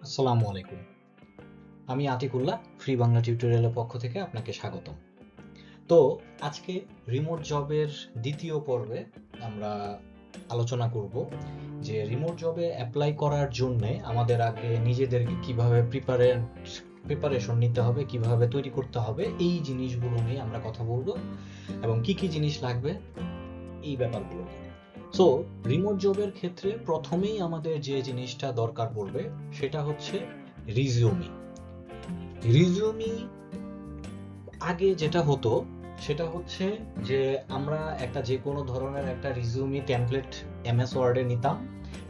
আসসালামু আলাইকুম। আমি আতিকুল্লাহ, ফ্রি বাংলা টিউটোরিয়ালের পক্ষ থেকে আপনাকে স্বাগতম। তো আজকে রিমোট জবের দ্বিতীয় পর্বে আমরা আলোচনা করব যে রিমোট জবে অ্যাপ্লাই করার জন্যে আমাদের আগে নিজেদেরকে কিভাবে প্রিপারেশন নিতে হবে, কিভাবে তৈরি করতে হবে, এই জিনিসগুলো নিয়ে আমরা কথা বলবো এবং কি কি জিনিস লাগবে এই ব্যাপারগুলো নিয়ে। সো রিমোট জবের ক্ষেত্রে প্রথমেই আমাদের যে জিনিসটা দরকার পড়বে সেটা হচ্ছে রিজিউমি। রিজিউমি আগে যেটা হতো সেটা হচ্ছে যে আমরা একটা যে কোনো ধরনের একটা রিজিউমি টেমপ্লেট এমএস ওয়ার্ডে নিতাম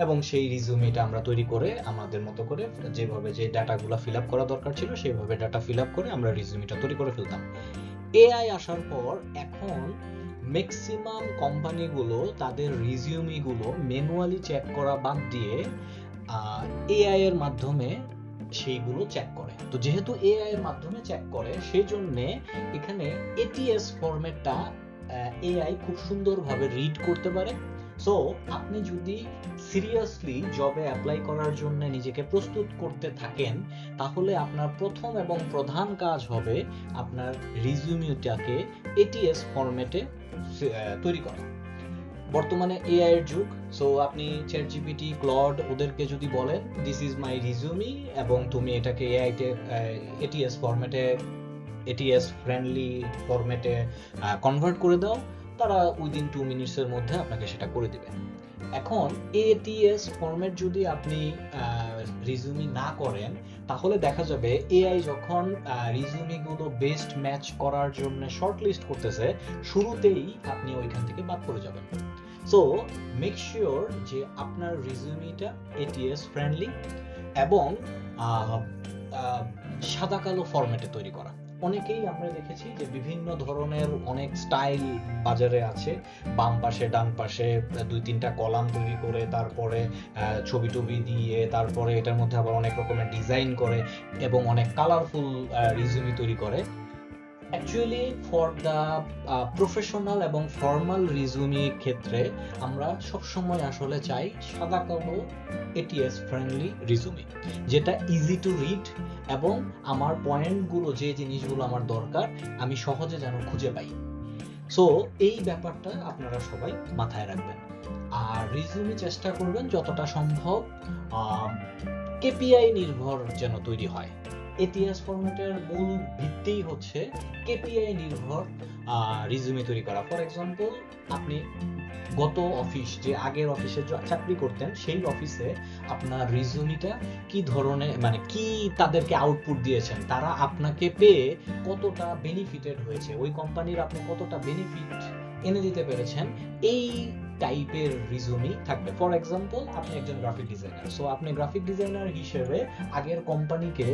এবং সেই রিজিউমিটা আমরা তৈরি করে আমাদের মতো করে যেভাবে যে ডাটাগুলো ফিল আপ করা দরকার ছিল সেইভাবে ডাটা ফিল আপ করে আমরা রিজিউমিটা তৈরি করে ফেলতাম। এআই আসার পর এখন ম্যাক্সিমাম কোম্পানিগুলো তাদের রিজিউমিগুলো ম্যানুয়ালি চেক করা বাদ দিয়ে এআই এর মাধ্যমে সেইগুলো চেক করে। তো যেহেতু এআই এর মাধ্যমে চেক করে সেই জন্য এখানে এটিএস ফরম্যাটটা এআই খুব সুন্দরভাবে রিড করতে পারে। সো আপনি যদি সিরিয়াসলি জবে অ্যাপ্লাই করার জন্য নিজেকে প্রস্তুত করতে থাকেন তাহলে আপনার প্রথম এবং প্রধান কাজ হবে আপনার রিজিউমিটাকে এটিএস ফরম্যাটে তৈরি করা। বর্তমানে এআই এর যুগ। সো আপনি চ্যাট জিপিটি, ক্লড ওদেরকে যদি বলেন দিস ইজ মাই রিজিউমি এবং তুমি এটাকে এআইতে এটিএস ফরম্যাটে, এটিএস ফ্রেন্ডলি ফরম্যাটে কনভার্ট করে দাও, তারা উইদিন 2 মিনিটসের মধ্যে আপনাকে সেটা করে দিবে। এখন এটিএস ফরম্যাট যদি আপনি রিজিউমি না করেন তাহলে দেখা যাবে এআই যখন রিজিউমিগুলো বেস্ট ম্যাচ করার জন্য শর্টলিস্ট করতেছে শুরুতেই আপনি ওইখান থেকে বাদ পড়ে যাবেন। সো মেক শিওর যে আপনার রিজিউমিটা এটিএস ফ্রেন্ডলি এবং সাদা কালো ফরম্যাটে তৈরি করা। অনেকেই আমরা দেখেছি যে বিভিন্ন ধরনের অনেক স্টাইল বাজারে আছে, বাম পাশে ডান পাশে 2-3টা কলাম তৈরি করে তারপরে ছবি টবি দিয়ে তারপরে এটার মধ্যে আবার অনেক রকমের ডিজাইন করে এবং অনেক কালারফুল রিজিউমি তৈরি করে। অ্যাকচুয়ালি ফর দ্য প্রফেশনাল এবং ফর্মাল রিজিউমির ক্ষেত্রে আমরা সবসময় আসলে চাই সাদা কালো এটিএস ফ্রেন্ডলি রিজিউমি, যেটা ইজি টু রিড এবং আমার পয়েন্টগুলো যে জিনিসগুলো আমার দরকার আমি সহজে যেন খুঁজে পাই। সো এই ব্যাপারটা আপনারা সবাই মাথায় রাখবেন। আর রিজিউমি চেষ্টা করবেন যতটা সম্ভব কেপিআই নির্ভর যেন তৈরি হয়। এটিএস ফরম্যাটের মূল ভিত্তিই হচ্ছে কেপিআই নির্ভর রিজিউমি তৈরি করা। ফর এক্সাম্পল আপনি গত অফিস, যে আগের অফিসে চাকরি করতেন সেই অফিসে আপনার রিজিউমিটা কি ধরনের, মানে কি তাদেরকে আউটপুট দিয়েছেন, তারা আপনাকে পেয়ে কতটা বেনিফিটেড হয়েছে, ওই কোম্পানির আপনি কতটা বেনিফিট এনে দিতে পেরেছেন, এই টাইপের রিজিউমি থাকবে। ফর এক্সাম্পল আপনি একজন গ্রাফিক ডিজাইনার, সো আপনি গ্রাফিক ডিজাইনার হিসেবে আগের কোম্পানিকে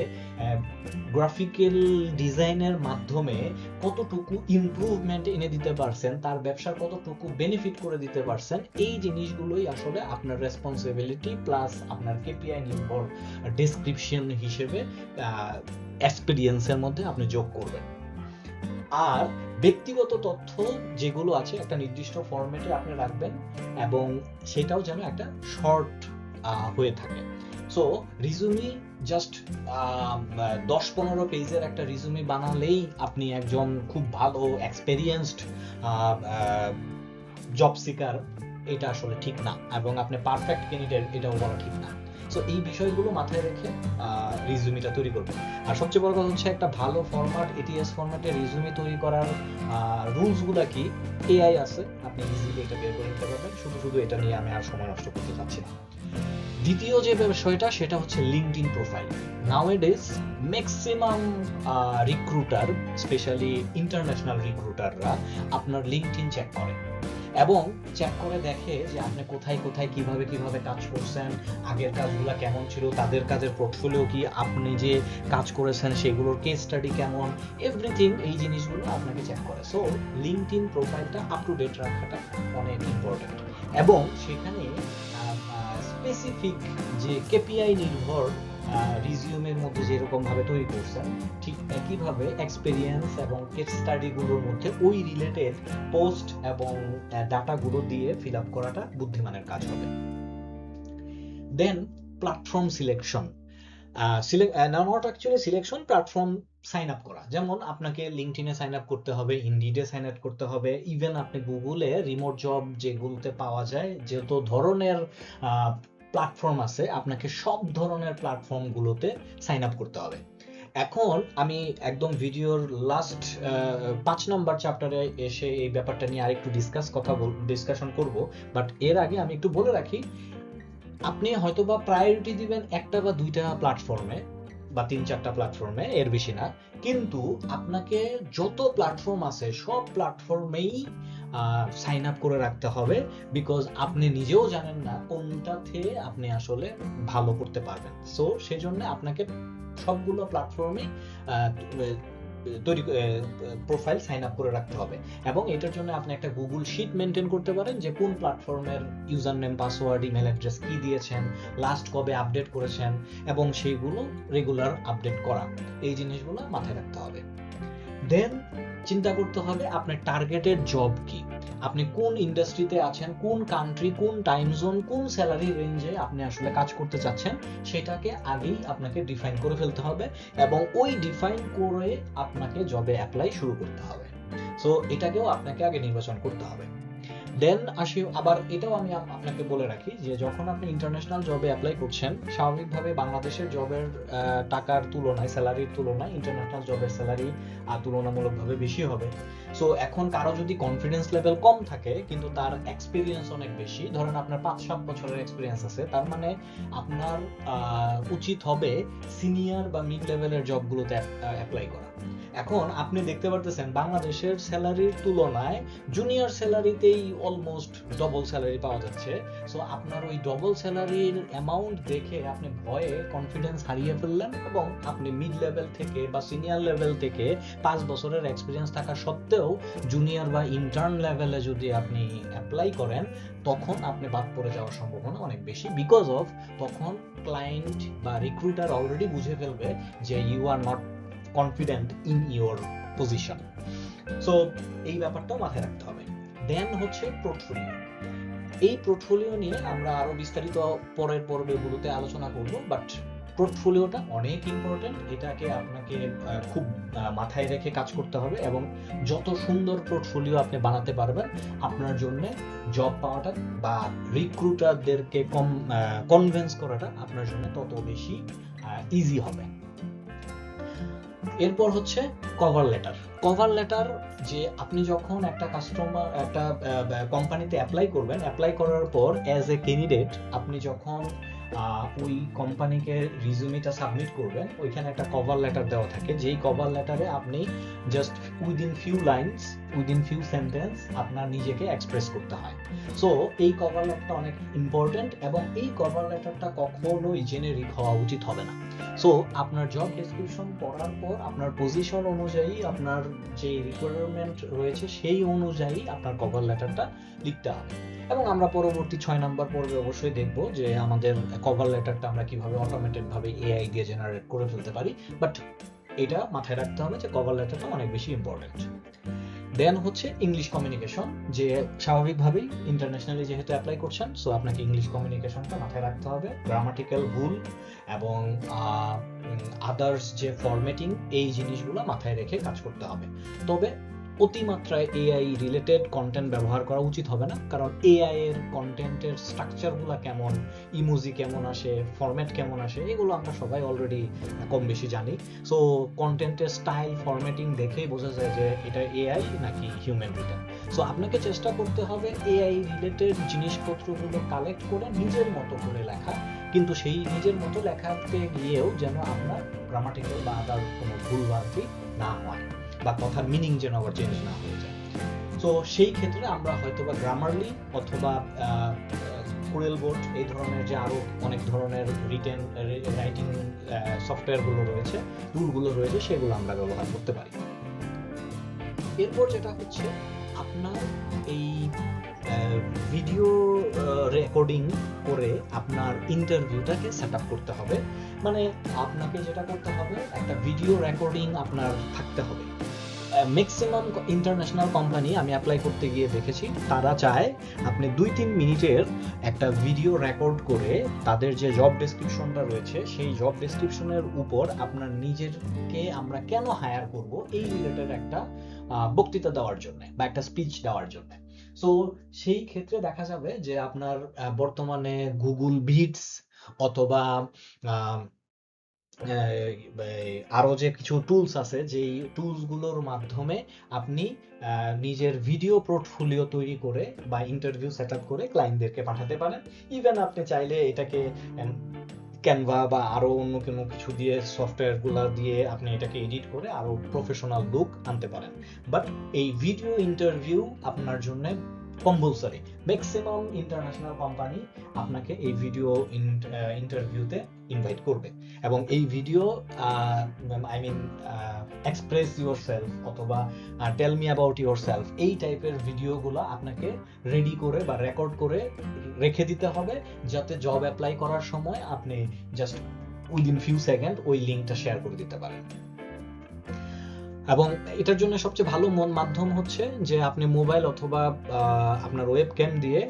গ্রাফিক্যাল ডিজাইনের মাধ্যমে কতটুকু ইমপ্রুভমেন্ট এনে দিতে পারছেন, তার ব্যবসার কতটুকু বেনিফিট করে দিতে পারছেন, এই জিনিসগুলোই আসলে আপনার রেসপন্সিবিলিটি প্লাস আপনার কেপিআই নির্ভর ডেসক্রিপশন হিসেবে এক্সপেরিয়েন্সের মধ্যে আপনি যোগ করবেন। আর ব্যক্তিগত তথ্য যেগুলো আছে একটা নির্দিষ্ট ফরম্যাটে আপনি রাখবেন এবং সেটাও যেন একটা শর্ট হয়ে থাকে। সো রিজিউমি জাস্ট 10-15 পেজের একটা রিজিউমি বানালেই আপনি একজন খুব ভালো এক্সপেরিয়েন্সড জব সিকার, এটা আসলে ঠিক না, এবং আপনি পারফেক্ট ক্যান্ডিডেট এটাও বলা ঠিক না। সো এই বিষয়গুলো মাথায় রেখে রিজিউমিটা তৈরি করবেন। আর সবচেয়ে বড় কথা হচ্ছে একটা ভালো ফরম্যাট এটিএস ফরম্যাটে রিজিউমি তৈরি করার রুলসগুলো কি, এআই আছে, আপনি ইজিলি এটা বের করে নিতে পারবেন। শুধু এটা নিয়ে আমি আর সময় নষ্ট করতে চাচ্ছি না। দ্বিতীয় যে বিষয়টা সেটা হচ্ছে LinkedIn profile. Nowadays maximum recruiter, specially international রিক্রুটাররা আপনার লিঙ্কডইন চেক করে এবং চেক করে দেখে যে আপনি কোথায় কোথায় কিভাবে কাজ করছেন, আগের কাজগুলো কেমন ছিল, তাদের কাজের পোর্টফোলিও কি, আপনি যে কাজ করেছেন সেগুলোর কেস স্টাডি কেমন, এভরিথিং এই জিনিসগুলো আপনাকে চেক করে। সো লিঙ্কডইন প্রোফাইলটা আপ টু ডেট রাখাটা অনেক ইম্পর্টেন্ট এবং সেখানে স্পেসিফিক যে কেপিআই নির্ভর রিজিউমের মধ্যে যেরকম ভাবে তৈরি করছেন ঠিক একইভাবে এক্সপেরিয়েন্স এবং কেস স্টাডিগুলোর মধ্যে ওই রিলেটেড পোস্ট এবং ডাটাগুলো দিয়ে ফিল আপ করাটা বুদ্ধিমানের কাজ হবে। Then platform selection. Not actually selection, platform sign up করা। যেমন আপনাকে লিঙ্কডইনে সাইন আপ করতে হবে, ইনডিডে সাইন আপ করতে হবে, ইভেন আপনি গুগলে রিমোট জব যেগুলোতে পাওয়া যায়, যত ধরনের প্ল্যাটফর্ম আছে, আপনাকে সব ধরনের প্ল্যাটফর্মগুলোতে সাইন আপ করতে হবে। এখন আমি একদম ভিডিওর লাস্ট 5 নম্বর চ্যাপ্টারে এসে এই ব্যাপারটা নিয়ে আরেকটু ডিসকাশন করব, বাট এর আগে আমি একটু বলে রাখি, আপনি হয়তোবা প্রায়োরিটি দিবেন একটা বা দুইটা প্ল্যাটফর্মে বা 3-4টা প্ল্যাটফর্মে, এর বেশি না, কিন্তু আপনাকে যত প্ল্যাটফর্ম আছে সব প্ল্যাটফর্মেই সাইন আপ করে রাখতে হবে, বিকজ আপনি নিজেও জানেন না কোনটাতে আপনি আসলে ভালো করতে পারবেন। সো সেজন্য আপনাকে সবগুলো প্ল্যাটফর্মে তৈরি প্রোফাইল সাইন আপ করে রাখতে হবে। এবং এটার জন্য আপনি একটা গুগল শিট মেনটেন করতে পারেন, যে কোন প্ল্যাটফর্মের user name, password, email address কি দিয়েছেন, লাস্ট কবে আপডেট করেছেন, এবং সেইগুলো রেগুলার আপডেট করা, এই জিনিসগুলো মাথায় রাখতে হবে। দেন চিন্তা করতে হবে আপনার টার্গেটেড জব কি, আপনি কোন ইন্ডাস্ট্রিতে আছেন, কোন কান্ট্রি, কোন টাইম জোন, কোন স্যালারি রেঞ্জে আপনি আসলে কাজ করতে চাচ্ছেন, সেটাকে আগেই আপনাকে ডিফাইন করে ফেলতে হবে, এবং ওই ডিফাইন করে আপনাকে জবে অ্যাপ্লাই শুরু করতে হবে। সো এটাকেও আপনাকে আগে নির্বাচন করতে হবে। দেন আসি, আবার এটাও আমি আপনাকে বলে রাখি যে যখন আপনি ইন্টারন্যাশনাল জবে অ্যাপ্লাই করছেন, স্বাভাবিকভাবে বাংলাদেশের জবের টাকার তুলনায়, স্যালারির তুলনায় ইন্টারন্যাশনাল জবের স্যালারি তুলনামূলকভাবে বেশি হবে। সো এখন কারো যদি কনফিডেন্স লেভেল কম থাকে কিন্তু তার এক্সপিরিয়েন্স অনেক বেশি, ধরেন আপনার 5-7 বছরের এক্সপিরিয়েন্স আছে, তার মানে আপনার উচিত হবে সিনিয়র বা মিড লেভেলের জবগুলোতে অ্যাপ্লাই করা। এখন আপনি দেখতে পারতেছেন বাংলাদেশের স্যালারির তুলনায় জুনিয়র স্যালারিতেই অলমোস্ট ডবল স্যালারি পাওয়া যাচ্ছে। সো আপনার ওই ডবল স্যালারির অ্যামাউন্ট দেখে আপনি ভয়ে কনফিডেন্স হারিয়ে ফেললেন, এবং আপনি মিড লেভেল থেকে বা সিনিয়র লেভেল থেকে 5 বছরের এক্সপিরিয়েন্স থাকা সত্ত্বেও জুনিয়র বা ইন্টার্ন লেভেলে যদি আপনি অ্যাপ্লাই করেন, তখন আপনি বাদ পড়ে যাওয়ার সম্ভাবনা অনেক বেশি, বিকজ অফ তখন ক্লায়েন্ট বা রিক্রুটার অলরেডি বুঝে ফেলবে যে you are not confident in your position. So এই ব্যাপারটাও মাথায় রাখতে হবে। দেন হচ্ছে পোর্টফোলিও। এই পোর্টফোলিও নিয়ে আমরা আরো বিস্তারিত পরের পর্বগুলোতে আলোচনা করব, বাট পোর্টফোলিওটা অনেক ইম্পর্টেন্ট, এটাকে আপনাকে খুব মাথায় রেখে কাজ করতে হবে, এবং যত সুন্দর পোর্টফোলিও আপনি বানাতে পারবেন, আপনার জন্য জব পাওয়াটা বা রিক্রুটারদেরকে কনভিন্স করাটা আপনার জন্য তত বেশি ইজি হবে। এরপর হচ্ছে কভার লেটার। কভার লেটার, যে আপনি যখন একটা কোম্পানিতে অ্যাপ্লাই করবেন, অ্যাপ্লাই করার পর অ্যাজ এ ক্যান্ডিডেট আপনি যখন ওই কোম্পানিকে রিজিউমিটা সাবমিট করবেন, ওইখানে একটা কভার লেটার দেওয়া থাকে, যেই কভার লেটারে আপনি just within few lines, within few sentence আপনার নিজেকে এক্সপ্রেস করতে হয়। সো এই কভার লেটারটা অনেক ইম্পর্টেন্ট, এবং এই কভার লেটারটা কখনোই জেনেরিক হওয়া উচিত হবে না। সো আপনার জব ডেসক্রিপশন পড়ার পর আপনার পজিশন অনুযায়ী, আপনার যে রিকোয়ারমেন্ট রয়েছে সেই অনুযায়ী আপনার কভার লেটারটা লিখতে হবে। এবং আমরা পরবর্তী 6 নম্বর পর্বে অবশ্যই দেখব যে আমাদের কভার লেটারটা আমরা কিভাবে অটোমেটেড ভাবে এআই দিয়ে জেনারেট করে ফেলতে পারি, বাট এটা মাথায় রাখতে হবে যে কভার লেটারটা অনেক বেশি ইম্পর্টেন্ট। দেন হচ্ছে ইংলিশ কমিউনিকেশন, যে স্বাভাবিকভাবেই ইন্টারন্যাশনালি যেহেতু অ্যাপ্লাই করছেন, সো আপনাকে ইংলিশ কমিউনিকেশনটা মাথায় রাখতে হবে, গ্রামাটিক্যাল ভুল এবং আদার্স যে ফরম্যাটিং, এই জিনিসগুলো মাথায় রেখে কাজ করতে হবে। তবে অতিমাত্রায় এআই রিলেটেড কন্টেন্ট ব্যবহার করা উচিত হবে না, কারণ এআই এর কন্টেন্টের স্ট্রাকচারগুলো কেমন, ইমোজি কেমন আসে, ফরম্যাট কেমন আসে, এগুলো আমরা সবাই অলরেডি কম বেশি জানি। সো কন্টেন্টের স্টাইল, ফরম্যাটিং দেখেই বোঝা যায় যে এটা এআই নাকি হিউম্যান রিটেন। সো আপনাকে চেষ্টা করতে হবে এআই রিলেটেড জিনিসপত্রগুলো কালেক্ট করে নিজের মতো করে লেখা, কিন্তু সেই নিজের মতো লেখাতে গিয়েও যেন আপনার গ্রামাটিক্যাল বা আদার কোনো ভুলভ্রান্তি না হয়, বা কথার মিনিং যেন আবার চেঞ্জ না হয়ে যায়। তো সেই ক্ষেত্রে আমরা হয়তো বা গ্রামারলি অথবা কোরেল বোর্ড, এই ধরনের যে আরো অনেক ধরনের রিটেন রাইটিং সফটওয়্যারগুলো রয়েছে, টুলগুলো রয়েছে, সেগুলো আমরা ব্যবহার করতে পারি। এরপর যেটা হচ্ছে, আপনার এই ভিডিও রেকর্ডিং করে আপনার ইন্টারভিউটাকে সেট আপ করতে হবে। মানে আপনাকে যেটা করতে হবে, একটা ভিডিও রেকর্ডিং আপনার থাকতে হবে। ম্যাক্সিমাম ইন্টারন্যাশনাল কোম্পানি আমি অ্যাপ্লাই করতে গিয়ে দেখেছি তারা চায় আপনি 2-3 মিনিটের একটা ভিডিও রেকর্ড করে তাদের যে জব ডেসক্রিপশনটা রয়েছে সেই জব ডেসক্রিপশনের উপর আপনার নিজেরকে আমরা কেন হায়ার করব এই রিলেটেড একটা বক্তৃতা দেওয়ার জন্য বা একটা স্পিচ দেওয়ার জন্য। সো সেই ক্ষেত্রে দেখা যাবে যে আপনার বর্তমানে গুগল বিটস অথবা আরো যে কিছু টুলস আছে যেই টুলসগুলোর মাধ্যমে আপনি নিজের ভিডিও পোর্টফোলিও তৈরি করে বা ইন্টারভিউ সেট আপ করে ক্লায়েন্টদেরকে পাঠাতে পারেন। ইভেন আপনি চাইলে এটাকে ক্যানভা বা আরো অন্য কোনো কিছু দিয়ে সফটওয়্যারগুলো দিয়ে আপনি এটাকে এডিট করে আরো প্রফেশনাল লুক আনতে পারেন। বাট এই ভিডিও ইন্টারভিউ আপনার জন্য কম্পালসারি। ম্যাক্সিমাম ইন্টারন্যাশনাল কোম্পানি আপনাকে এই ভিডিও ইন্টারভিউতে ইনভাইট করবে এবং এই video I mean express yourself অথবা tell me about yourself এই টাইপের ভিডিওগুলো আপনাকে রেডি করে বা রেকর্ড করে রেখে দিতে হবে, যাতে জব অ্যাপ্লাই করার সময় আপনি জাস্ট উইদিন ফিউ সেকেন্ড ওই লিঙ্কটা শেয়ার করে দিতে পারেন। এবং এটার জন্য সবচেয়ে ভালো মাধ্যম হচ্ছে যে আপনি মোবাইল অথবা আপনার ওয়েবক্যাম দিয়ে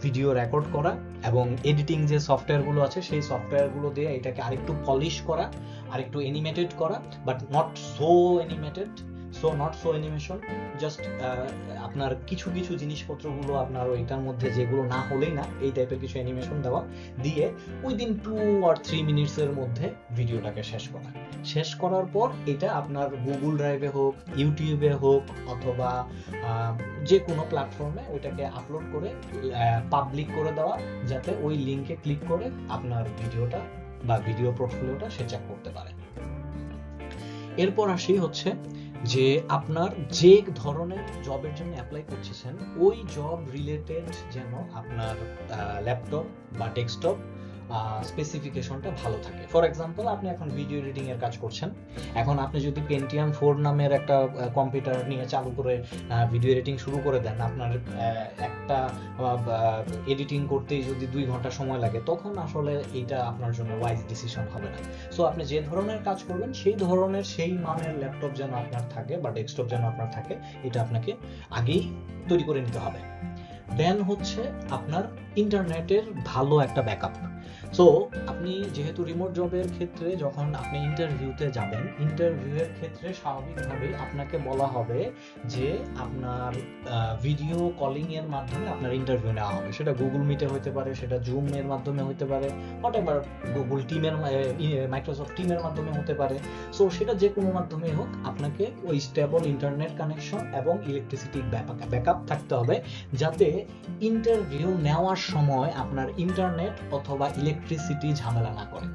ভিডিও রেকর্ড করা এবং এডিটিং যে সফটওয়্যারগুলো আছে সেই সফটওয়্যারগুলো দিয়ে এটাকে আরেকটু পলিশ করা, আরেকটু অ্যানিমেটেড করা, but not so animated, not so animation, just আপনার কিছু কিছু জিনিসপত্রগুলো আপনার ওইটার মধ্যে যেগুলো না হলেই না এই টাইপের কিছু অ্যানিমেশন দেওয়া দিয়ে উইদিন 2 or 3 মিনিটসের মধ্যে ভিডিওটাকে শেষ করার পর এটা আপনার গুগল ড্রাইভে হোক, ইউটিউবে হোক অথবা যে কোনো প্ল্যাটফর্মে ওইটাকে আপলোড করে পাবলিক করে দেওয়া, যাতে ওই লিঙ্কে ক্লিক করে আপনার ভিডিওটা বা ভিডিও পোর্টফোলিওটা সে চেক করতে পারে। এরপর আসি হচ্ছে যে আপনার যে ধরনের জবের জন্য অ্যাপ্লাই করছেন ওই জব রিলেটেড যেন আপনার ল্যাপটপ বা ডেস্কটপ স্পেসিফিকেশনটা ভালো থাকে। ফর এক্সাম্পল, আপনি এখন ভিডিও এডিটিং এর কাজ করছেন, এখন আপনি যদি Pentium 4 নামের একটা কম্পিউটার নিয়ে চালু করে ভিডিও এডিটিং শুরু করে দেন, আপনার একটা এডিটিং করতেই যদি 2 ঘন্টা সময় লাগে, তখন আসলে এটা আপনার জন্য ওয়াইজ ডিসিশন হবে না। সো আপনি যে ধরনের কাজ করবেন সেই ধরনের সেই মানের ল্যাপটপ যেন আপনার থাকে বা ডেস্কটপ যেন আপনার থাকে, এটা আপনাকে আগেই তৈরি করে নিতে হবে। দেন হচ্ছে আপনার ইন্টারনেটের ভালো একটা ব্যাকআপ। সো আপনি যেহেতু রিমোট জবের ক্ষেত্রে যখন আপনি ইন্টারভিউতে যাবেন, ইন্টারভিউয়ের ক্ষেত্রে স্বাভাবিকভাবেই আপনাকে বলা হবে যে আপনার ভিডিও কলিং এর মাধ্যমে আপনার ইন্টারভিউ নেওয়া হবে। সেটা গুগল মিটে হতে পারে, সেটা জুম এর মাধ্যমে হতে পারে, হোয়াটএভার, গুগল টিমের মাইক্রোসফট টিমের মাধ্যমে হতে পারে। সো সেটা যে কোনো মাধ্যমে হোক, আপনাকে ওই স্টেবল ইন্টারনেট কানেকশন এবং ইলেকট্রিসিটি ব্যাকআপ থাকতে হবে, যাতে ইন্টারভিউ নেওয়ার সময় আপনার ইন্টারনেট অথবা ইলেকট্রিসিটি ঝামেলা না করে।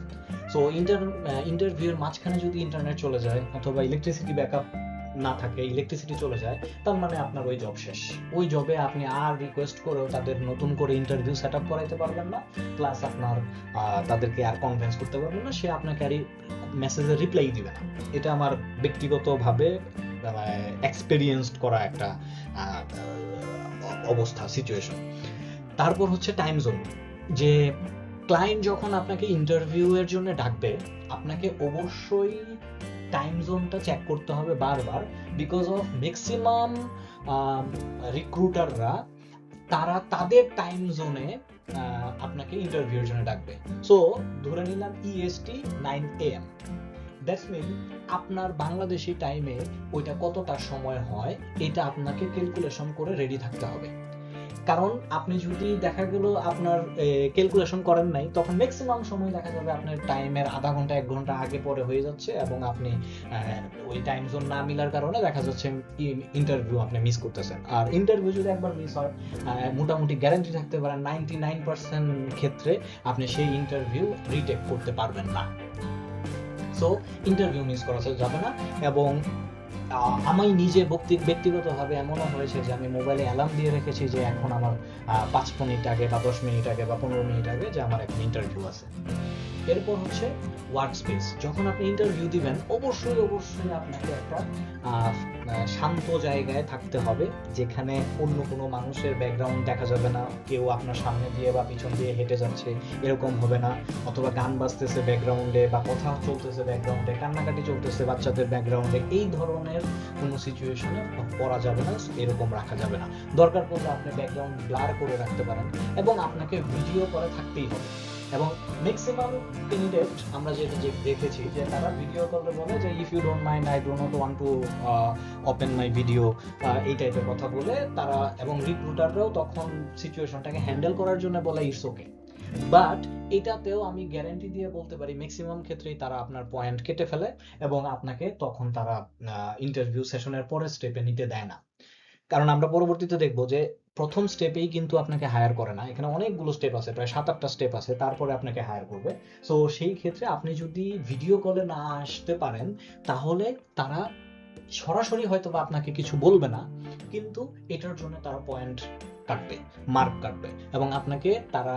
সো ইন্টারভিউর মাঝখানে যদি ইন্টারনেট চলে যায় অথবা ইলেকট্রিসিটি ব্যাকআপ না থাকে, ইলেকট্রিসিটি চলে যায়, তার মানে আপনার ওই জব শেষ। ওই জবে আপনি আর রিকোয়েস্ট করেও তাদের নতুন করে ইন্টারভিউ সেট আপ করাইতে পারবেন না, প্লাস আপনার তাদেরকে আর কনভিন্স করতে পারবেন না, সে আপনাকে আর মেসেজের রিপ্লাই দিবে না। এটা আমার ব্যক্তিগতভাবে এক্সপেরিয়েন্সড করা একটা অবস্থা, সিচুয়েশন। তারপর হচ্ছে টাইম জোন। যে ক্লায়েন্ট যখন আপনাকে ইন্টারভিউ এর জন্য ডাকবে, আপনাকে অবশ্যই টাইম জোনটা চেক করতে হবে বারবার, বিকজ অফ ম্যাক্সিমাম রিক্রুটাররা তারা তাদের টাইম জোনে আপনাকে ইন্টারভিউর জন্য ডাকবে। সো ধরে নিলাম EST 9 AM, দ্যাটস মিন আপনার বাংলাদেশি টাইমে ওইটা কতটা সময় হয় এটা আপনাকে ক্যালকুলেশন করে রেডি থাকতে হবে। কারণ আপনি যদি দেখা গেল আপনার ক্যালকুলেশন করেন নাই, তখন ম্যাক্সিমাম সময় দেখা যাবে আপনার টাইমের আধা ঘন্টা 1 ঘন্টা আগে পরে হয়ে যাচ্ছে এবং আপনি ওই টাইম জোন না মিলার কারণে দেখা যাচ্ছে ইন্টারভিউ আপনি মিস করতেছেন। আর ইন্টারভিউ যদি একবার মিস হয়, মোটামুটি গ্যারান্টি থাকতে পারেন 99% ক্ষেত্রে আপনি সেই ইন্টারভিউ রিটেক করতে পারবেন না। সো ইন্টারভিউ মিস করা যাবে না। এবং আমি নিজে ব্যক্তিগতভাবে এমনও হয়েছে যে আমি মোবাইলে অ্যালার্ম দিয়ে রেখেছি যে এখন আমার 5 মিনিট আগে বা 10 মিনিট আগে বা 15 মিনিট আগে যে আমার একটা ইন্টারভিউ আছে। এরপর হচ্ছে ওয়ার্ক স্পেস। যখন আপনি ইন্টারভিউ দিবেন অবশ্যই আপনাকে একটা শান্ত জায়গায় থাকতে হবে, যেখানে অন্য কোনো মানুষের ব্যাকগ্রাউন্ড দেখা যাবে না, কেউ আপনার সামনে দিয়ে বা পিছন দিয়ে হেঁটে যাচ্ছে এরকম হবে না, অথবা গান বাজতেছে ব্যাকগ্রাউন্ডে বা কথা চলতেছে ব্যাকগ্রাউন্ডে, কান্নাকাটি চলতেছে বাচ্চাদের ব্যাকগ্রাউন্ডে, এই ধরনের কোনো সিচুয়েশনে পড়া যাবে না, এরকম রাখা যাবে না। দরকার পড়লে আপনি ব্যাকগ্রাউন্ড ব্লার করে রাখতে পারেন, এবং আপনাকে ভিডিও করে থাকতেই হবে। এবং ম্যাক্সিমাম ক্যান্ডিডেট আমরা যেটা দেখেছি যে তারা ভিডিও কলে বলে যে if you don't mind, I do not want to open my video, এই টাইপের কথা বলে তারা, এবং রিক্রুটাররাও তখন সিচুয়েশনটাকে হ্যান্ডেল করার জন্য বলে ইটস ওকে। বাট এটাতেও আমি গ্যারান্টি দিয়ে বলতে পারি ম্যাক্সিমাম ক্ষেত্রেই তারা আপনার পয়েন্ট কেটে ফেলে, এবং আপনাকে তখন তারা ইন্টারভিউ সেশনের পরের স্টেপে নিতে দেয় না। কারণ আমরা পরবর্তীতে দেখবো যে প্রথম স্টেপেই কিন্তু আপনাকে হায়ার করে না, এখানে অনেকগুলো স্টেপ আছে, প্রায় 7-8টা স্টেপ আছে, তারপরে আপনাকে হায়ার করবে। সো সেই ক্ষেত্রে আপনি যদি ভিডিও কলে না আসতে পারেন, তাহলে তারা সরাসরি হয়তো বা আপনাকে কিছু বলবে না, কিন্তু এটার জন্য তারা পয়েন্ট কাটবে, মার্ক কাটবে, এবং আপনাকে তারা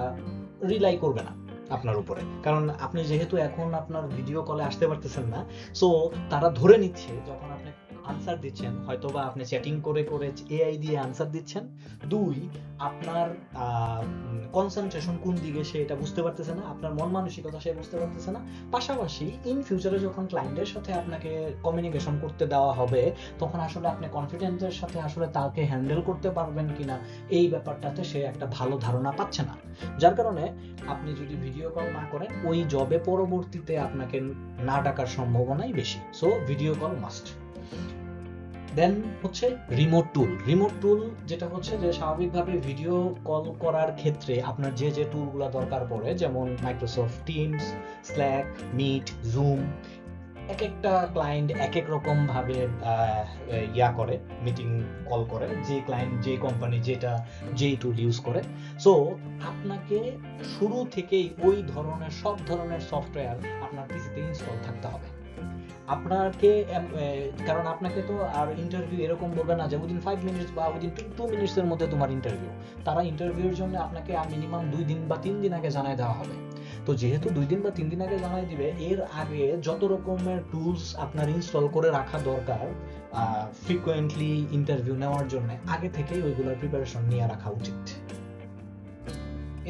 রিলাই করবে না আপনার উপরে। কারণ আপনি যেহেতু এখন আপনার ভিডিও কলে আসতে পারতেছেন না, সো তারা ধরে নিচ্ছে যখন আপনি আনসার দিচ্ছেন, হয়তোবা আপনি চ্যাটিং করে করে এআই দিয়ে আনসার দিচ্ছেন, 2 আপনার কনসেন্ট্রেশন কোন দিকে সে এটা বুঝতে পারতেছে না, আপনার মন মানসিকতা সে বুঝতে পারতেছে না। পাশাপাশি ইন ফিউচারে যখন ক্লায়েন্টের সাথে আপনাকে কমিউনিকেশন করতে দেওয়া হবে, তখন আসলে আপনি কনফিডেন্সের সাথে আসলে তাকে হ্যান্ডেল করতে পারবেন কিনা এই ব্যাপারটাতে সে একটা ভালো ধারণা পাচ্ছে না। যার কারণে আপনি যদি ভিডিও কল না করেন, ওই জবে পরবর্তীতে আপনাকে না ডাকার সম্ভাবনাই বেশি। So video call must. Then হচ্ছে রিমোট টুল, যেটা হচ্ছে যে স্বাভাবিকভাবে ভিডিও কল করার ক্ষেত্রে আপনার যে যে টুলগুলো দরকার পড়ে, যেমন Microsoft Teams, Slack, Meet, Zoom, এক একটা ক্লায়েন্ট এক এক রকম ভাবে করে, মিটিং কল করে, যে ক্লায়েন্ট যে কোম্পানি যেই টুল ইউজ করে। সো আপনাকে শুরু থেকেই ওই ধরনের সব ধরনের সফটওয়্যার আপনার পিসিতে ইনস্টল থাকতে হবে। আপনাকে কারণ আপনাকে তো আর ইন্টারভিউ এরকম বলবে না যে উইদিন 5 মিনিটস বা উইদিন 2 মিনিটসের মধ্যে তোমার ইন্টারভিউ। তারা ইন্টারভিউর জন্য আপনাকে মিনিমাম 2 দিন বা 3 দিন আগে জানাই দেওয়া হবে। তো যেহেতু 2 দিন বা 3 দিন আগে জানাই দিবে, এর আগে যত রকমের টুলস আপনার ইনস্টল করে রাখা দরকার ফ্রিকোয়েন্টলি ইন্টারভিউ নেওয়ার জন্য, আগে থেকেই ওইগুলোর প্রিপারেশন নিয়ে রাখা উচিত।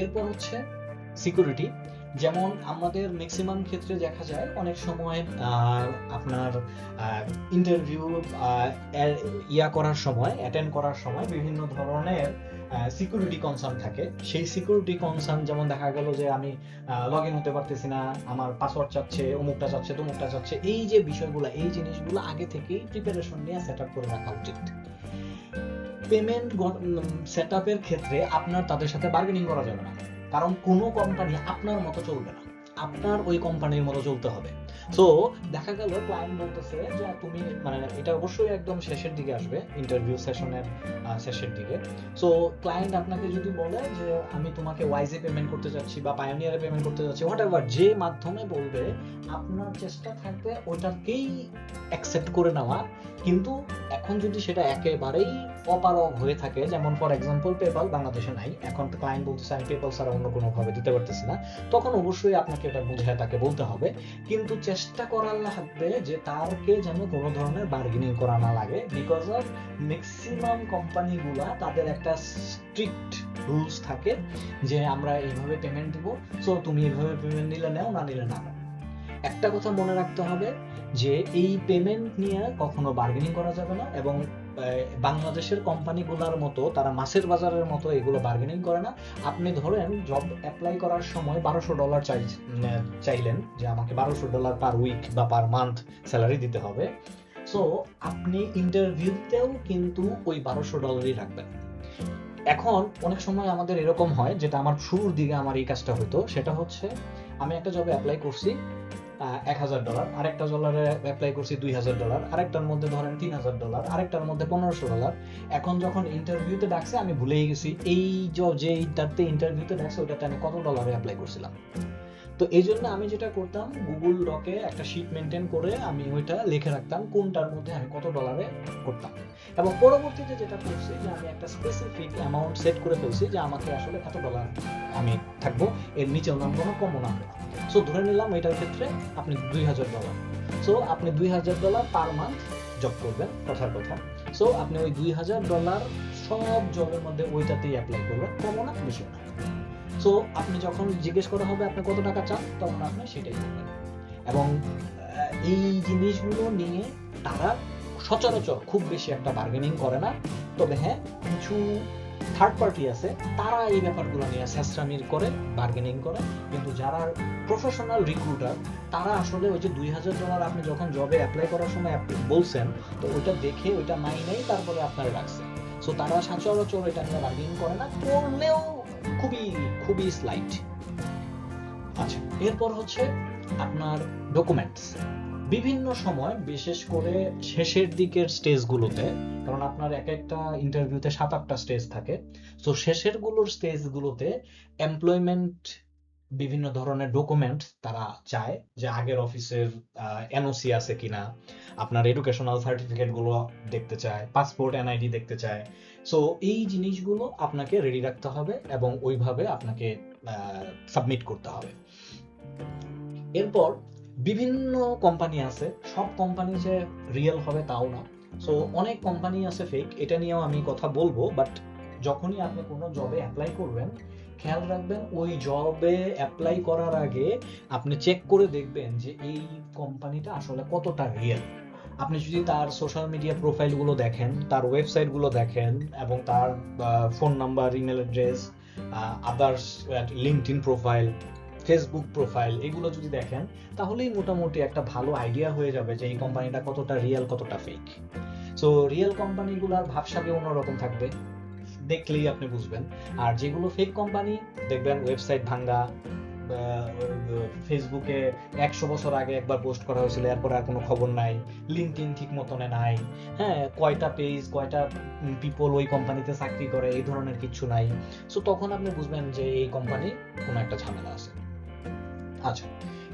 এরপর হচ্ছে সিকিউরিটি। যেমন আমাদের ম্যাক্সিমাম ক্ষেত্রে দেখা যায় অনেক সময় আপনার ইন্টারভিউ অ্যাটেন্ড করার সময় বিভিন্ন ধরনের সিকিউরিটি কনসার্ন থাকে। সেই সিকিউরিটি কনসার্ন যেমন দেখা গেল যে আমি লগ ইন হতে পারতেছি না, আমার পাসওয়ার্ড চাচ্ছে, অমুকটা চাচ্ছে, তমুকটা চাচ্ছে, এই যে বিষয়গুলো, এই জিনিসগুলো আগে থেকেই প্রিপারেশন নিয়ে সেট আপ করে রাখা উচিত। পেমেন্ট সেটআপের ক্ষেত্রে আপনার তাদের সাথে বার্গেনিং করা যাবে না, কারণ কোনো কোম্পানি আপনার মতো চলবে না, আপনার ওই কোম্পানির মতো চলতে হবে। সো দেখা গেল ক্লায়েন্ট বলতেছে যে তুমি এটা অবশ্যই একদম শেষের দিকে আসবে, ইন্টারভিউ সেশনের শেষের দিকে। সো ক্লায়েন্ট আপনাকে যদি বলে যে আমি তোমাকে ওয়াইজে পেমেন্ট করতে যাচ্ছি বা পায়োনিয়ারে পেমেন্ট করতে যাচ্ছি, হোয়াটএভার যে মাধ্যমে বলবে, আপনার চেষ্টা থাকবে ওটাকেই অ্যাকসেপ্ট করে নেওয়া। কিন্তু এখন যদি সেটা একেবারেই অপারগ হয়ে থাকে, যেমন ফর এক্সাম্পল পেপাল বাংলাদেশে নাই, এখন ক্লায়েন্ট বলতেছে আমি পেপাল ছাড়া অন্য কোনো ভাবে দিতে পারতেছি না, তখন অবশ্যই আপনাকে এটা বুঝায় তাকে বলতে হবে। কিন্তু চেষ্টা করার লাগবে যে তারকে যেন কোনো ধরনের বার্গেনিং করা না লাগে, বিকজ অফ ম্যাক্সিমাম কোম্পানিগুলা তাদের একটা স্ট্রিক্ট রুলস থাকে যে আমরা এইভাবে পেমেন্ট দিব, সো তুমি এইভাবে পেমেন্ট নিলে নাও, না নিলে না। একটা কথা মনে রাখতে হবে যে এই পেমেন্ট নিয়ে কখনো বার্গেনিং করা যাবে না, এবং বাংলাদেশের কোম্পানিগুলোর মতো তারা মাছের বাজারের মতো এগুলো বার্গেনিং করে না। আপনি ধরেন জব অ্যাপ্লাই করার সময় $1200 চাইলেন যে আমাকে $1200 পার উইক বা পার মান্থ স্যালারি দিতে হবে, সো আপনি ইন্টারভিউতেও কিন্তু ওই $1200 রাখবেন। এখন অনেক সময় আমাদের এরকম হয়, যেটা আমার শুরুর দিকে আমার এই কাজটা হতো, সেটা হচ্ছে আমি একটা জবে অ্যাপ্লাই করছি $1000, আরেকটা জবে অ্যাপ্লাই করছি $2000, আরেকটার মধ্যে ধরেন $3000, আরেকটার মধ্যে $1500। এখন যখন ইন্টারভিউতে ডাকছে আমি ভুলেই গেছি এই যেইটাতে ইন্টারভিউতে ডাকছে ওটাতে আমি কত ডলারে অ্যাপ্লাই করছিলাম। তো এই জন্য আমি যেটা করতাম, গুগল ডকে একটা শিট মেনটেন করে আমি ওইটা লিখে রাখতাম কোনটার মধ্যে আমি কত ডলারে করতাম, এবং পরবর্তীতে যেটা করছি যে আমি একটা স্পেসিফিক অ্যামাউন্ট সেট করে ফেলছি যে আমাকে আসলে $100 আমি থাকবো, এর নিচেও নামবো না, কমও নামবো না। সো ধরে নিলাম এটার ক্ষেত্রে আপনি $2000, সো আপনি $2000 পার মান্থ জব করবেন, কথার কথা। সো আপনি ওই $2000 সব জবের মধ্যে ওইটাতেই অ্যাপ্লাই করবেন, কমও না বেশি না। সো আপনি যখন জিজ্ঞেস করা হবে আপনি কত টাকা চান, তখন আপনি সেটাই করবেন। এবং এই জিনিসগুলো নিয়ে তারা সচরাচর খুব বেশি একটা বার্গেনিং করে না। তবে হ্যাঁ, কিছু থার্ড পার্টি আছে, তারা এই ব্যাপারগুলো নিয়ে স্যাসরামির করে, বার্গেনিং করে। কিন্তু যারা প্রফেশনাল রিক্রুটার, তারা আসলে ওই যে $2000 আপনি যখন জবে অ্যাপ্লাই করার সময় বলছেন, তো ওইটা দেখে ওইটা মাইনেই তারপরে আপনারা রাখছে। সো তারা সচরাচর এটা নিয়ে বার্গেনিং করে না, করলেও খুবই খুবই স্লাইট। আচ্ছা, এরপর হচ্ছে আপনার ডকুমেন্টস। বিভিন্ন সময়, বিশেষ করে শেষের দিকের স্টেজগুলোতে, কারণ আপনার এক একটা ইন্টারভিউতে 7-8টা স্টেজ থাকে, তো শেষের স্টেজগুলোতে এমপ্লয়মেন্ট বিভিন্ন ধরনের ডকুমেন্টস তারা চায়, যে আগের অফিসের এনওসি আছে কিনা, আপনার এডুকেশনাল সার্টিফিকেট গুলো দেখতে চায়, পাসপোর্ট এনআইডি দেখতে চায়। সো এই জিনিসগুলো আপনাকে রেডি রাখতে হবে এবং ওইভাবে আপনাকে সাবমিট করতে হবে। এরপর বিভিন্ন কোম্পানি আছে, সব কোম্পানি যে রিয়েল হবে তাও না। সো অনেক কোম্পানি আছে ফেক, এটা নিয়েও আমি কথা বলবো। বাট যখনই আপনি কোনো জবে অ্যাপ্লাই করবেন, খেয়াল রাখবেন ওই জবে অ্যাপ্লাই করার আগে আপনি চেক করে দেখবেন যে এই কোম্পানিটা আসলে কতটা রিয়েল। আপনি যদি তার সোশ্যাল মিডিয়া প্রোফাইলগুলো দেখেন, তার ওয়েবসাইটগুলো দেখেন, এবং তার phone number, email address, others LinkedIn profile, Facebook profile, এগুলো যদি দেখেন, তাহলেই মোটামুটি একটা ভালো আইডিয়া হয়ে যাবে যে এই কোম্পানিটা কতটা রিয়েল, কতটা ফেক। সো রিয়েল কোম্পানিগুলোর ভাবসাবে অন্যরকম থাকবে, দেখলেই আপনি বুঝবেন। আর যেগুলো ফেক কোম্পানি, দেখবেন ওয়েবসাইট ভাঙ্গা, ফেসবুকে 100 বছর আগে একবার পোস্ট করা হয়েছিল, এরপর আর কোনো খবর নাই, লিঙ্কডইন ঠিক মতনে নাই, হ্যাঁ, কয়টা পেজ, কয়টা পিপল ওই কোম্পানিতে চাকরি করে, এই ধরনের কিছু নাই। সো তখন আপনি বুঝবেন যে এই কোম্পানি কোনো একটা ঝামেলা আছে। আচ্ছা,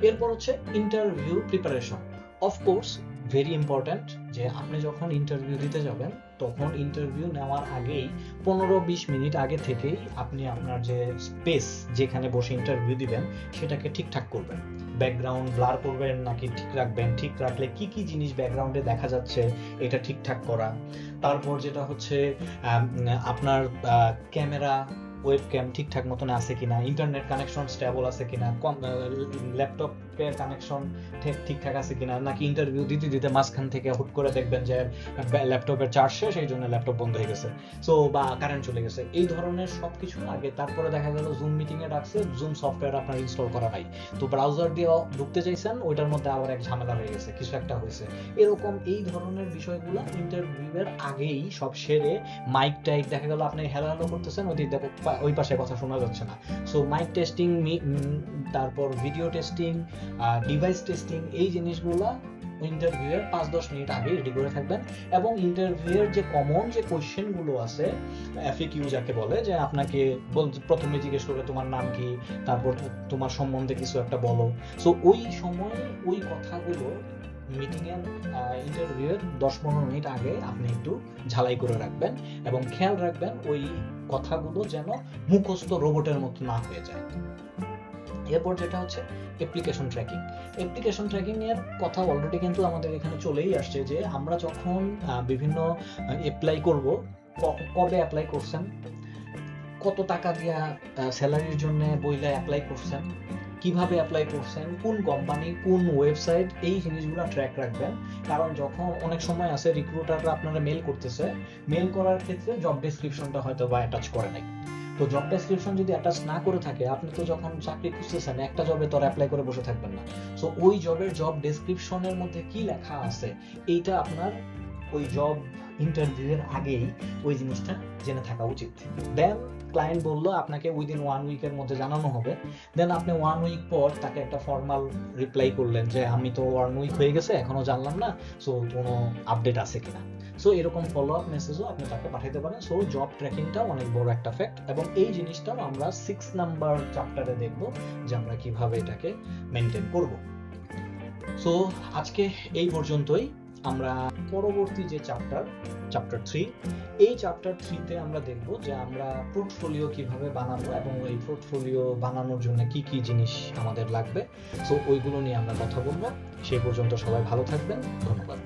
এরপর হচ্ছে interview preparation. Of course very important, যে আপনি যখন ইন্টারভিউ দিতে যাবেন, তখন ইন্টারভিউ নেওয়ার আগেই 15-20 মিনিট আগে থেকেই আপনি আপনার যে স্পেস, যেখানে বসে ইন্টারভিউ দিবেন, সেটাকে ঠিকঠাক করবেন। ব্যাকগ্রাউন্ড ব্লার করবেন নাকি ঠিক রাখবেন, ঠিক রাখলে কি কি জিনিস ব্যাকগ্রাউন্ডে দেখা যাচ্ছে, এটা ঠিকঠাক করা। তারপর যেটা হচ্ছে আপনার ক্যামেরা, ওয়েবক্যাম ঠিকঠাক মতন আছে কিনা, ইন্টারনেট কানেকশন স্টেবল আছে কিনা, ল্যাপটপের কানেকশন ঠিকঠাক আছে কিনা, নাকি ইন্টারভিউ দিতে দিতে মাঝখান থেকে হুট করে দেখবেন যে ল্যাপটপের চার্জ শেষ, এই জন্য ল্যাপটপ বন্ধ হয়ে গেছে, সো বা কারেন্ট চলে গেছে, এই ধরনের সবকিছু আগে। তারপরে দেখা গেল জুম মিটিং এ ডাকছে, জুম সফটওয়্যার আপনার ইনস্টল করা নাই, তো ব্রাউজার দিয়ে ঢুকতে চাইছেন, ওইটার মধ্যে আবার এক ঝামেলা হয়ে গেছে, কিছু একটা হয়েছে। এরকম এই ধরনের বিষয়গুলো ইন্টারভিউয়ের আগেই সব সেরে, মাইক টাইক দেখা গেল আপনি হ্যালো হ্যালো করতেছেন, ওই পাশে কথা শোনা যাচ্ছে না, সো মাইক টেস্টিং, তারপর ভিডিও টেস্টিং, ডিভাইস টেস্টিং, এই জিনিসগুলো ইন্টারভিউয়ের 5-10 মিনিট আগে রেডি করে থাকবেন। এবং ইন্টারভিউয়ের যে কমন যে কোয়েশ্চেনগুলো আছে, এফএকিউ যাকে বলে, যে আপনাকে প্রথমে জিজ্ঞেস করবে তোমার নাম কি, তারপর তোমার সম্বন্ধে কিছু একটা বলো। সো ওই সময় ওই কথাগুলো মিটিংয়ের ইন্টারভিউয়ের 10-15 মিনিট আগে আপনি একটু ঝালাই করে রাখবেন, এবং খেয়াল রাখবেন ওই কথাগুলো যেন মুখস্থ রোবটের মতো না হয়ে যায়। এরপর যেটা হচ্ছে অ্যাপ্লিকেশন ট্র্যাকিং। অ্যাপ্লিকেশন ট্র্যাকিং এর কথা অলরেডি কিন্তু আমাদের এখানে চলেই আসছে, যে আমরা যখন বিভিন্ন অ্যাপ্লাই করব, কবে অ্যাপ্লাই করছেন, কত টাকা দিয়া স্যালারির জন্য বইলা অ্যাপ্লাই করছেন, কিভাবে অ্যাপ্লাই করছেন, কোন কোম্পানি, কোন ওয়েবসাইট, এই জিনিসগুলো ট্র্যাক রাখবেন। কারণ যখন অনেক সময় আছে রিক্রুটাররা আপনারা মেল করতেছে, মেল করার ক্ষেত্রে জব ডেসক্রিপশনটা হয়তো বা অ্যাটাচ করে নাই, তো জব ডেসক্রিপশন যদি অ্যাটাচ না করে থাকে, আপনি তো যখন চাকরি খুঁজতেছেন একটা জবে তো অ্যাপ্লাই করে বসে থাকবেন না। সো ওই জবের জব ডেসক্রিপশনের মধ্যে কি লেখা আছে, এইটা আপনার ওই জব ইন্টারভিউয়ের আগেই ওই জিনিসটা জেনে থাকা উচিত। দেন ক্লায়েন্ট বললো আপনাকে উইদিন 1 উইকের মধ্যে জানানো হবে, দেন আপনি 1 উইক পর তাকে একটা ফর্মাল রিপ্লাই করলেন যে আমি তো 1 উইক হয়ে গেছে, এখনো জানলাম না, সো কোনো আপডেট আছে কিনা। সো এরকম ফলো আপ মেসেজও আপনি তাকে পাঠাতে পারেন। সো জব ট্র্যাকিংটা অনেক বড় একটা ফ্যাক্ট, এবং এই জিনিসটাও আমরা 6 নাম্বার চ্যাপ্টারে দেখব যে আমরা কিভাবে এটাকে মেনটেন করব। সো আজকে এই পর্যন্তই। আমরা পরবর্তী যে চ্যাপ্টার চ্যাপ্টার 3। এই চ্যাপ্টার 3-তে আমরা দেখব যে আমরা পোর্টফোলিও কিভাবে বানাবো এবং এই পোর্টফোলিও বানানোর জন্য কি কি জিনিস আমাদের লাগবে। সো ওইগুলো নিয়ে আমরা কথা বলবো। সেই পর্যন্ত সবাই ভালো থাকবেন। ধন্যবাদ।